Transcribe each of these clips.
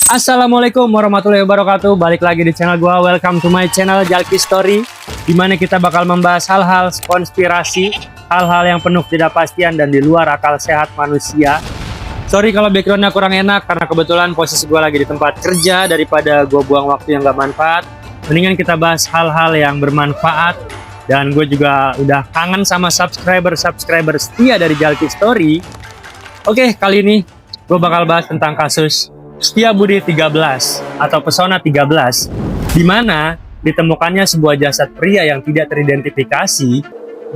Assalamualaikum warahmatullahi wabarakatuh. Balik lagi di channel gua. Welcome to my channel Jalki Story, dimana kita bakal membahas hal-hal konspirasi, hal-hal yang penuh ketidakpastian dan di luar akal sehat manusia. Sorry kalau backgroundnya kurang enak, karena kebetulan posisi gua lagi di tempat kerja. Daripada gua buang waktu yang gak manfaat, mendingan kita bahas hal-hal yang bermanfaat. Dan gue juga udah kangen sama subscriber setia dari Jalki Story. Oke, kali ini gue bakal bahas tentang kasus Setiabudi 13 atau Pesona 13, di mana ditemukannya sebuah jasad pria yang tidak teridentifikasi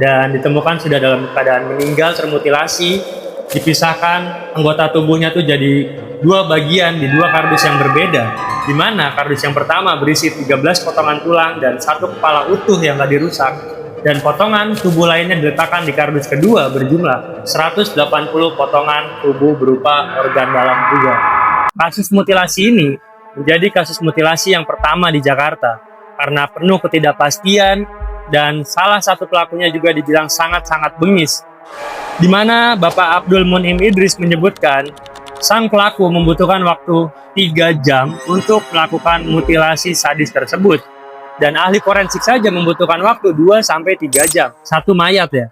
dan ditemukan sudah dalam keadaan meninggal termutilasi, dipisahkan anggota tubuhnya tuh jadi dua bagian di dua kardus yang berbeda, di mana kardus yang pertama berisi 13 potongan tulang dan satu kepala utuh yang gak dirusak, dan potongan tubuh lainnya diletakkan di kardus kedua berjumlah 180 potongan tubuh berupa organ dalam juga. Kasus mutilasi ini menjadi kasus mutilasi yang pertama di Jakarta karena penuh ketidakpastian dan salah satu pelakunya juga dibilang sangat-sangat bengis, di mana Bapak Abdul Munim Idris menyebutkan sang pelaku membutuhkan waktu 3 jam untuk melakukan mutilasi sadis tersebut, dan ahli forensik saja membutuhkan waktu 2-3 jam satu mayat ya.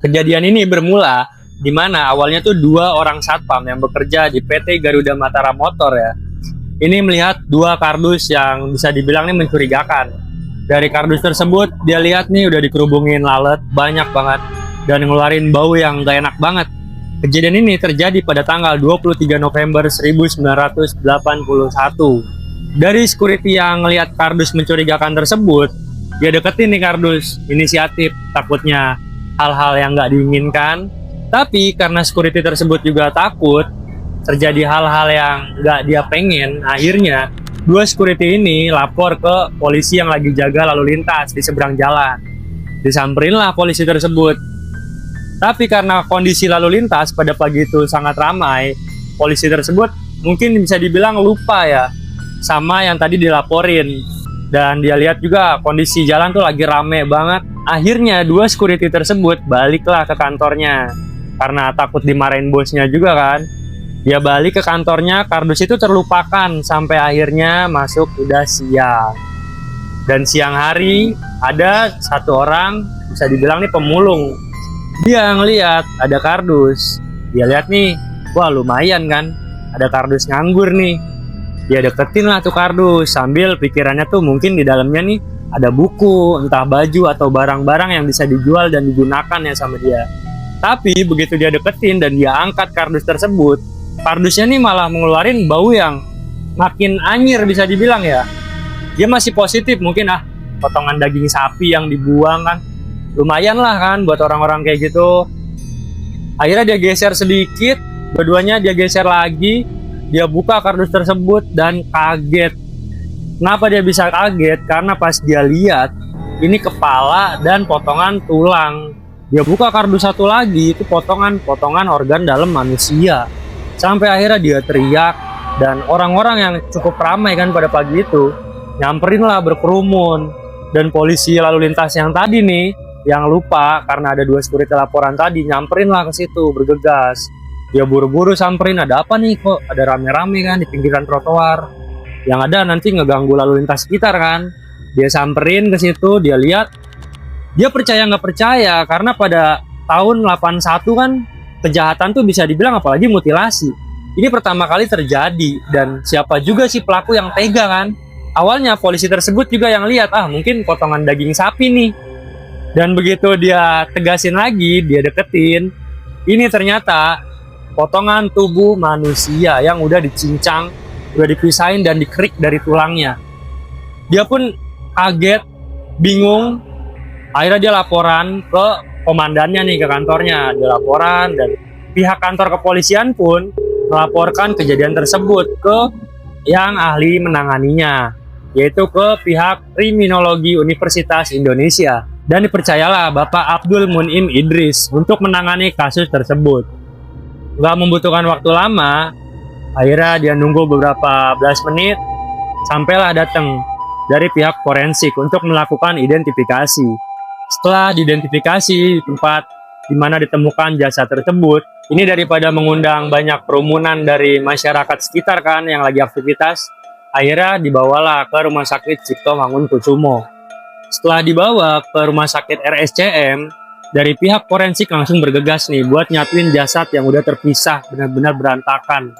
Kejadian ini bermula di mana awalnya tuh 2 orang satpam yang bekerja di PT Garuda Matara Motor ya. Ini melihat 2 kardus yang bisa dibilang nih mencurigakan. Dari kardus tersebut dia lihat nih udah dikerubungin lalat banyak banget dan ngeluarin bau yang gak enak banget. Kejadian ini terjadi pada tanggal 23 November 1981. Dari security yang ngelihat kardus mencurigakan tersebut, dia deketin nih kardus, inisiatif, takutnya hal-hal yang nggak diinginkan. Tapi karena security tersebut juga takut terjadi hal-hal yang nggak dia pengen, akhirnya 2 security ini lapor ke polisi yang lagi jaga lalu lintas di seberang jalan. Disamperinlah polisi tersebut. Tapi karena kondisi lalu lintas pada pagi itu sangat ramai, polisi tersebut mungkin bisa dibilang lupa ya sama yang tadi dilaporin. Dan dia lihat juga kondisi jalan tuh lagi rame banget. Akhirnya 2 security tersebut baliklah ke kantornya. Karena takut dimarahin bosnya juga kan. Dia balik ke kantornya, kardus itu terlupakan sampai akhirnya masuk udah siang. Dan siang hari ada 1 orang, bisa dibilang nih pemulung. Dia ngeliat ada kardus. Dia lihat nih, wah lumayan kan, ada kardus nganggur nih. Dia deketin lah tuh kardus sambil pikirannya tuh mungkin di dalamnya nih ada buku, entah baju atau barang-barang yang bisa dijual dan digunakan ya sama dia. Tapi begitu dia deketin dan dia angkat kardus tersebut, kardusnya nih malah mengeluarin bau yang makin anyir bisa dibilang ya. Dia masih positif mungkin potongan daging sapi yang dibuang kan, lumayan lah kan buat orang-orang kayak gitu. Akhirnya dia geser sedikit, keduanya dia geser lagi. Dia buka kardus tersebut dan kaget. Kenapa dia bisa kaget? Karena pas dia lihat ini kepala dan potongan tulang. Dia buka kardus satu lagi, itu potongan organ dalam manusia. Sampai akhirnya dia teriak, dan orang-orang yang cukup ramai kan pada pagi itu nyamperin lah berkerumun. Dan polisi lalu lintas yang tadi nih, yang lupa karena ada 2 security laporan tadi, nyamperin lah ke situ bergegas. Dia buru-buru samperin, ada apa nih kok ada rame-rame kan di pinggiran trotoar, yang ada nanti ngeganggu lalu lintas sekitar kan. Dia samperin ke situ, dia lihat, dia percaya nggak percaya karena pada tahun 81 kan kejahatan tuh bisa dibilang apalagi mutilasi ini pertama kali terjadi, dan siapa juga sih pelaku yang tega kan. Awalnya polisi tersebut juga yang lihat mungkin potongan daging sapi nih, dan begitu dia tegasin lagi, dia deketin, ini ternyata potongan tubuh manusia yang udah dicincang, udah dipisahin dan dikerik dari tulangnya. Dia pun kaget, bingung. Akhirnya dia laporan ke komandannya nih, ke kantornya. Dia laporan, dan pihak kantor kepolisian pun melaporkan kejadian tersebut ke yang ahli menanganinya, yaitu ke pihak Kriminologi Universitas Indonesia. Dan dipercayalah Bapak Abdul Munim Idris untuk menangani kasus tersebut. Nggak membutuhkan waktu lama, akhirnya dia nunggu beberapa belas menit, sampailah datang dari pihak forensik untuk melakukan identifikasi. Setelah diidentifikasi di tempat di mana ditemukan jasad tersebut, ini daripada mengundang banyak kerumunan dari masyarakat sekitar kan yang lagi aktivitas, akhirnya dibawalah ke Rumah Sakit Cipto Mangunkusumo. Setelah dibawa ke Rumah Sakit RSCM, dari pihak forensik langsung bergegas nih buat nyatuin jasad yang udah terpisah, benar-benar berantakan.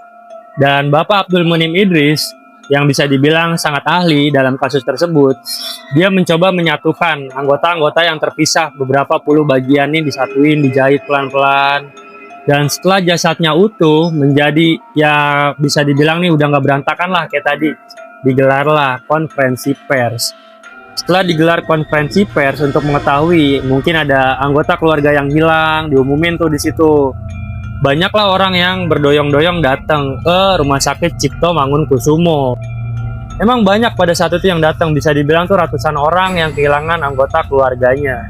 Dan Bapak Abdul Munim Idris, yang bisa dibilang sangat ahli dalam kasus tersebut, dia mencoba menyatukan anggota-anggota yang terpisah, beberapa puluh bagian ini disatuin, dijahit pelan-pelan. Dan setelah jasadnya utuh, menjadi ya bisa dibilang nih udah nggak berantakan lah kayak tadi, digelarlah konferensi pers. Setelah digelar konferensi pers untuk mengetahui mungkin ada anggota keluarga yang hilang, diumumin tuh di situ. Banyaklah orang yang berdoyong-doyong datang ke Rumah Sakit Cipto Mangunkusumo. Emang banyak pada saat itu yang datang, bisa dibilang tuh ratusan orang yang kehilangan anggota keluarganya.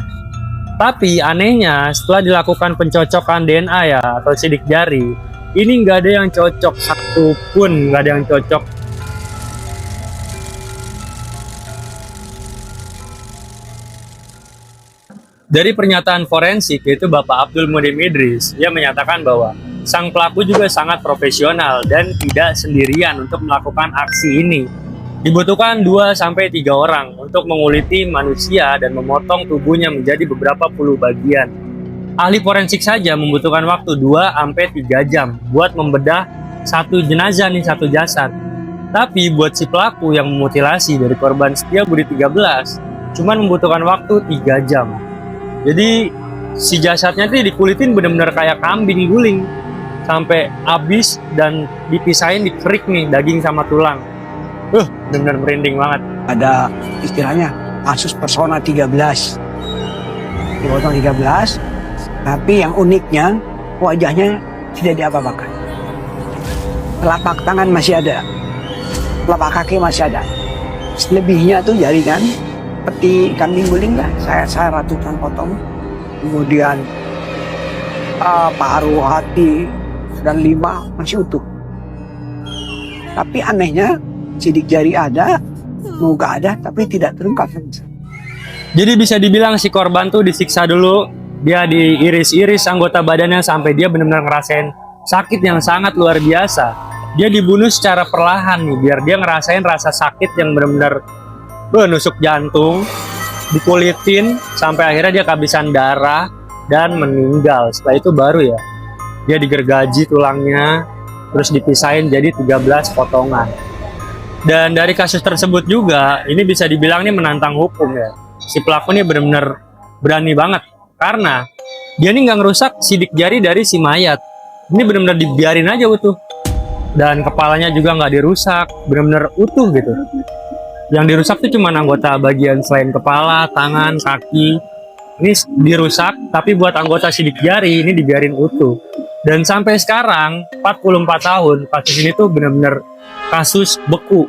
Tapi anehnya setelah dilakukan pencocokan DNA ya atau sidik jari, ini nggak ada yang cocok, satu pun nggak ada yang cocok. Dari pernyataan forensik, yaitu Bapak Abdul Munim Idris, dia menyatakan bahwa sang pelaku juga sangat profesional dan tidak sendirian untuk melakukan aksi ini. Dibutuhkan 2-3 orang untuk menguliti manusia dan memotong tubuhnya menjadi beberapa puluh bagian. Ahli forensik saja membutuhkan waktu 2-3 jam buat membedah satu jenazah nih, satu jasad. Tapi buat si pelaku yang memutilasi dari korban Setiabudi 13, cuman membutuhkan waktu 3 jam. Jadi si jasadnya tuh dikulitin benar-benar kayak kambing guling sampai habis dan dipisahin, dikerik nih daging sama tulang. Benar-benar merinding banget. Ada istilahnya kasus persona 13. Dipotong 13, tapi yang uniknya wajahnya tidak diapa-apakan. Telapak tangan masih ada, telapak kaki masih ada. Selebihnya tuh jaringan seperti kambing guling lah, saya ratusan potong. Kemudian paru, hati, dan lima masih utuh. Tapi anehnya sidik jari ada, muka ada, tapi tidak terungkap. Jadi bisa dibilang si korban tuh disiksa dulu, dia diiris-iris anggota badannya sampai dia benar-benar ngerasain sakit yang sangat luar biasa. Dia dibunuh secara perlahan nih, biar dia ngerasain rasa sakit yang benar-benar nusuk jantung, dikulitin sampai akhirnya dia kehabisan darah dan meninggal. Setelah itu baru ya dia digergaji tulangnya, terus dipisahin jadi 13 potongan. Dan dari kasus tersebut juga ini bisa dibilang nih menantang hukum ya. Si pelaku ini benar-benar berani banget karena dia ini nggak ngerusak sidik jari dari si mayat. Ini benar-benar dibiarin aja utuh, dan kepalanya juga nggak dirusak, benar-benar utuh gitu. Yang dirusak tuh cuma anggota bagian selain kepala, tangan, kaki. Ini dirusak, tapi buat anggota sidik jari ini dibiarin utuh. Dan sampai sekarang 44 tahun kasus ini tuh benar-benar kasus beku.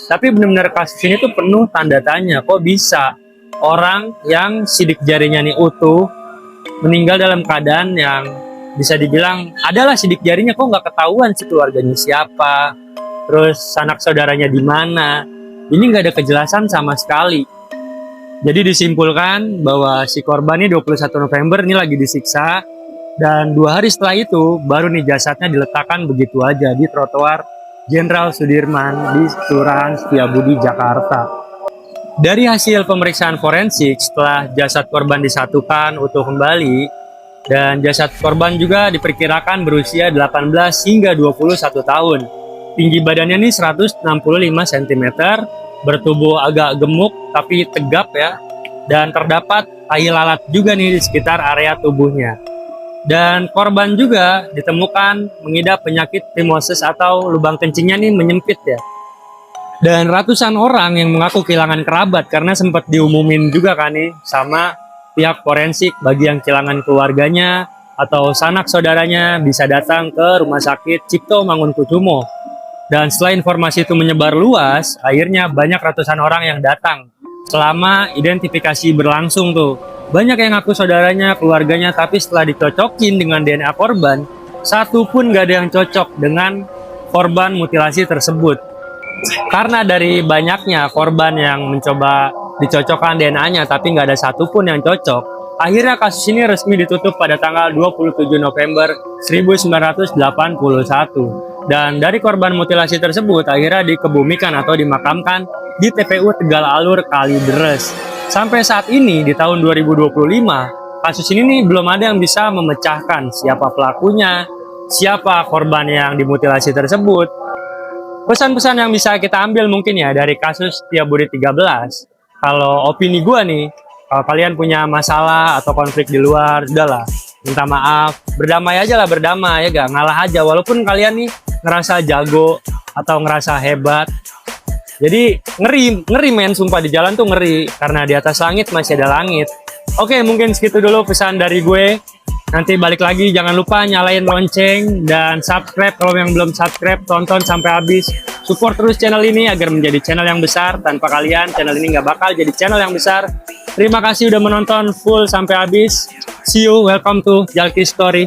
Tapi benar-benar kasus ini tuh penuh tanda tanya. Kok bisa orang yang sidik jarinya nih utuh meninggal dalam keadaan yang bisa dibilang adalah sidik jarinya, kok nggak ketahuan sih keluarganya siapa, terus sanak saudaranya di mana. Ini nggak ada kejelasan sama sekali. Jadi disimpulkan bahwa si korban ini 21 November ini lagi disiksa, dan 2 hari setelah itu baru nih jasadnya diletakkan begitu aja di trotoar Jenderal Sudirman di Kelurahan Setiabudi, Jakarta. Dari hasil pemeriksaan forensik setelah jasad korban disatukan utuh kembali, dan jasad korban juga diperkirakan berusia 18 hingga 21 tahun. Tinggi badannya ini 165 cm, bertubuh agak gemuk tapi tegap ya, dan terdapat tai lalat juga nih di sekitar area tubuhnya. Dan korban juga ditemukan mengidap penyakit phimosis atau lubang kencingnya nih menyempit ya. Dan ratusan orang yang mengaku kehilangan kerabat karena sempat diumumin juga kan nih sama pihak forensik, bagi yang kehilangan keluarganya atau sanak saudaranya bisa datang ke Rumah Sakit Cipto Mangunkusumo. Dan setelah informasi itu menyebar luas, akhirnya banyak ratusan orang yang datang. Selama identifikasi berlangsung tuh, banyak yang ngaku saudaranya, keluarganya, tapi setelah dicocokin dengan DNA korban, satu pun gak ada yang cocok dengan korban mutilasi tersebut. Karena dari banyaknya korban yang mencoba dicocokkan DNA-nya tapi nggak ada satupun yang cocok, akhirnya kasus ini resmi ditutup pada tanggal 27 November 1981. Dan dari korban mutilasi tersebut akhirnya dikebumikan atau dimakamkan di TPU Tegal Alur Kalideres. Sampai saat ini di tahun 2025, kasus ini nih belum ada yang bisa memecahkan siapa pelakunya, siapa korban yang dimutilasi tersebut. Pesan-pesan yang bisa kita ambil mungkin ya dari kasus Setiabudi 13. Kalau opini gue nih, kalau kalian punya masalah atau konflik di luar, udahlah, minta maaf, berdamai aja lah, berdamai ya gak, ngalah aja. Walaupun kalian nih ngerasa jago atau ngerasa hebat. Jadi ngeri men, sumpah di jalan tuh ngeri. Karena di atas langit masih ada langit. Oke, mungkin segitu dulu pesan dari gue. Nanti balik lagi, jangan lupa nyalain lonceng dan subscribe kalau yang belum subscribe, tonton sampai habis. Support terus channel ini agar menjadi channel yang besar. Tanpa kalian, channel ini nggak bakal jadi channel yang besar. Terima kasih udah menonton full sampai habis. See you, welcome to Jalki Story.